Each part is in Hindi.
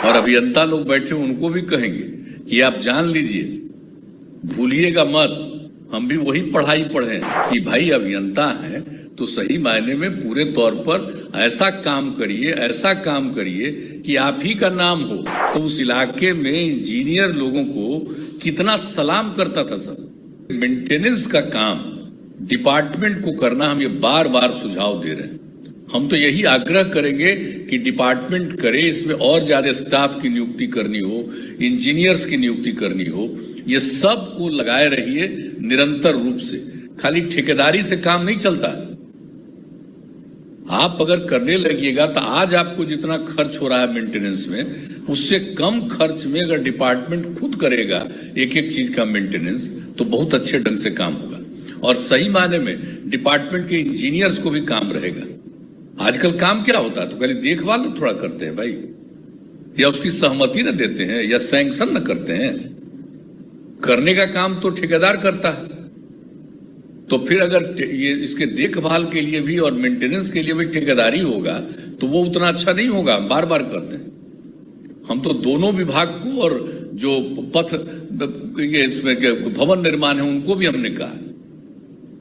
और अभियंता लोग बैठे उनको भी कहेंगे कि आप जान लीजिए, भूलिएगा मत, हम भी वही पढ़ाई पढ़े कि भाई अभियंता है तो सही मायने में पूरे तौर पर ऐसा काम करिए कि आप ही का नाम हो। तो उस इलाके में इंजीनियर लोगों को कितना सलाम करता था सब। मेंटेनेंस का काम डिपार्टमेंट को करना हम ये बार बार सुझाव दे रहे हैं। हम तो यही आग्रह करेंगे कि डिपार्टमेंट करे, इसमें और ज्यादा स्टाफ की नियुक्ति करनी हो, इंजीनियर्स की नियुक्ति करनी हो, ये सब को लगाए रहिए निरंतर रूप से। खाली ठेकेदारी से काम नहीं चलता। आप अगर करने लगिएगा तो आज आपको जितना खर्च हो रहा है मेंटेनेंस में, उससे कम खर्च में अगर डिपार्टमेंट खुद करेगा एक एक चीज का मेंटेनेंस, तो बहुत अच्छे ढंग से काम होगा और सही मायने में डिपार्टमेंट के इंजीनियर्स को भी काम रहेगा। आजकल काम क्या होता है, तो पहले देखभाल थोड़ा करते हैं भाई, या उसकी सहमति न देते हैं या सैंक्शन न करते हैं। करने का काम तो ठेकेदार करता है, तो फिर अगर ये इसके देखभाल के लिए भी और मेंटेनेंस के लिए भी ठेकेदारी होगा तो वो उतना अच्छा नहीं होगा। बार बार करते हैं हम तो दोनों विभाग को, और जो पथ ये इसमें भवन निर्माण है उनको भी हमने कहा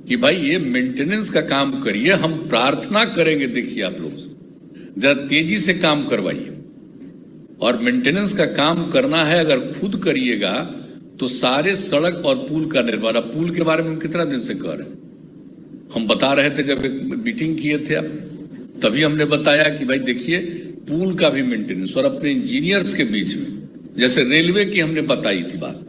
कि भाई ये मेंटेनेंस का काम करिए। हम प्रार्थना करेंगे, देखिए आप लोग जरा तेजी से काम करवाइए। और मेंटेनेंस का काम करना है अगर खुद करिएगा तो सारे सड़क और पुल का निर्माण, पुल के बारे में हम कितना दिन से कह रहे हैं, हम बता रहे थे जब एक मीटिंग किए थे आप, तभी हमने बताया कि भाई देखिए पुल का भी मेंटेनेंस, और अपने इंजीनियर्स के बीच में, जैसे रेलवे की हमने बताई थी बात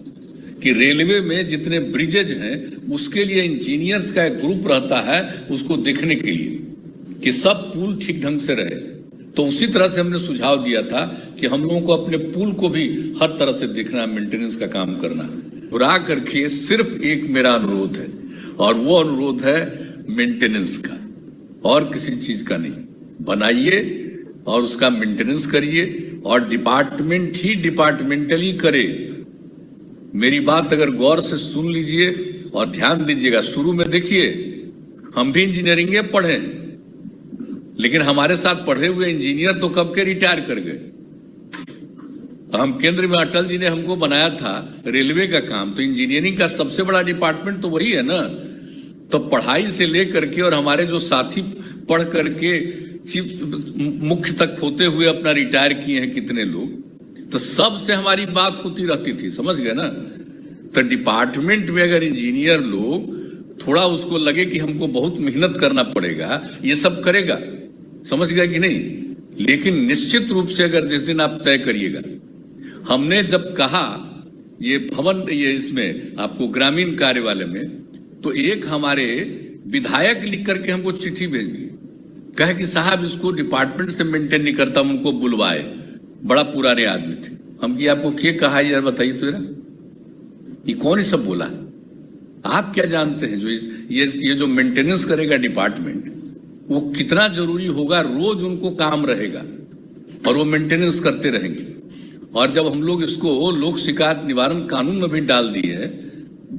कि रेलवे में जितने ब्रिजेज हैं उसके लिए इंजीनियर्स का एक ग्रुप रहता है उसको देखने के लिए कि सब पुल ठीक ढंग से रहे। तो उसी तरह से हमने सुझाव दिया था कि हम लोगों को अपने पुल को भी हर तरह से देखना, मेंटेनेंस का काम करना। बुरा करके सिर्फ एक मेरा अनुरोध है, और वो अनुरोध है मेंटेनेंस का, और किसी चीज का नहीं। बनाइए और उसका मेंटेनेंस करिए, और डिपार्टमेंट ही डिपार्टमेंटली करे। मेरी बात अगर गौर से सुन लीजिए और ध्यान दीजिएगा। शुरू में देखिए हम भी इंजीनियरिंग पढ़े, लेकिन हमारे साथ पढ़े हुए इंजीनियर तो कब के रिटायर कर गए। हम केंद्र में अटल जी ने हमको बनाया था रेलवे का काम, तो इंजीनियरिंग का सबसे बड़ा डिपार्टमेंट तो वही है ना। तो पढ़ाई से लेकर के, और हमारे जो साथी पढ़ करके चीफ मुख्य तक होते हुए अपना रिटायर किए हैं कितने लोग, तो सबसे हमारी बात होती रहती थी, समझ गए ना। तो डिपार्टमेंट में अगर इंजीनियर लोग थोड़ा उसको लगे कि हमको बहुत मेहनत करना पड़ेगा, ये सब करेगा, समझ गए कि नहीं। लेकिन निश्चित रूप से अगर जिस दिन आप तय करिएगा, हमने जब कहा ये भवन, ये इसमें आपको ग्रामीण कार्य वाले में, तो एक हमारे विधायक लिख करके हमको चिट्ठी भेज दी, कहे कि साहब इसको डिपार्टमेंट से मेंटेन नहीं करता, उनको बुलवाए। बड़ा पुराने आदमी थे। हम कि आपको क्या कहा यार, बताइए तो जरा, ये कौन ही सब बोला। आप क्या जानते हैं जो ये जो मेंटेनेंस करेगा डिपार्टमेंट, वो कितना जरूरी होगा। रोज उनको काम रहेगा और वो मेंटेनेंस करते रहेंगे। और जब हम लोग इसको लोक शिकायत निवारण कानून में भी डाल दिए है,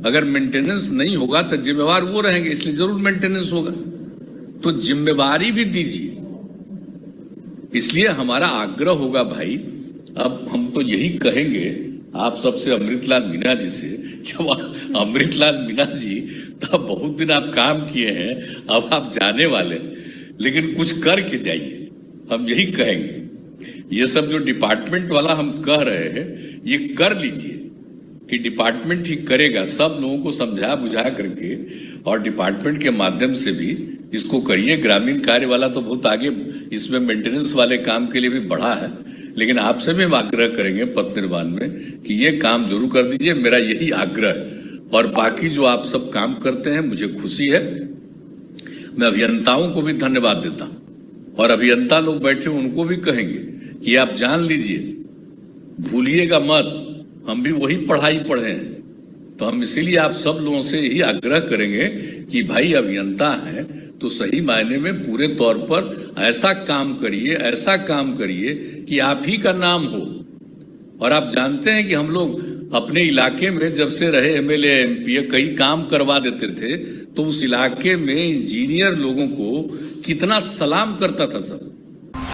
अगर मेंटेनेंस नहीं होगा तो जिम्मेवार वो रहेंगे, इसलिए जरूर मेंटेनेंस होगा। तो जिम्मेवारी भी दीजिए। इसलिए हमारा आग्रह होगा भाई, अब हम तो यही कहेंगे आप सबसे, अमृतलाल मीणा जी से, जब अमृतलाल मीणा जी तब बहुत दिन आप काम किए हैं, अब आप जाने वाले, लेकिन कुछ करके जाइए, हम यही कहेंगे। ये सब जो डिपार्टमेंट वाला हम कह रहे हैं, ये कर लीजिए कि डिपार्टमेंट ही करेगा। सब लोगों को समझा बुझा करके और डिपार्टमेंट के माध्यम से भी इसको करिए। ग्रामीण कार्य वाला तो बहुत आगे इसमें मेंटेनेंस वाले काम के लिए भी बढ़ा है, लेकिन आपसे भी हम आग्रह करेंगे पथ निर्माण में कि ये काम जरूर कर दीजिए। मेरा यही आग्रह है। और बाकी जो आप सब काम करते हैं, मुझे खुशी है। मैं अभियंताओं को भी धन्यवाद देता हूं, और अभियंता लोग बैठे उनको भी कहेंगे कि आप जान लीजिए, भूलिएगा मत, हम भी वही पढ़ाई पढ़े हैं। तो हम इसीलिए आप सब लोगों से यही आग्रह करेंगे कि भाई अभियंता है तो सही मायने में पूरे तौर पर ऐसा काम करिए कि आप ही का नाम हो। और आप जानते हैं कि हम लोग अपने इलाके में जब से रहे एमएलए एमपी, कई काम करवा देते थे, तो उस इलाके में इंजीनियर लोगों को कितना सलाम करता था सब।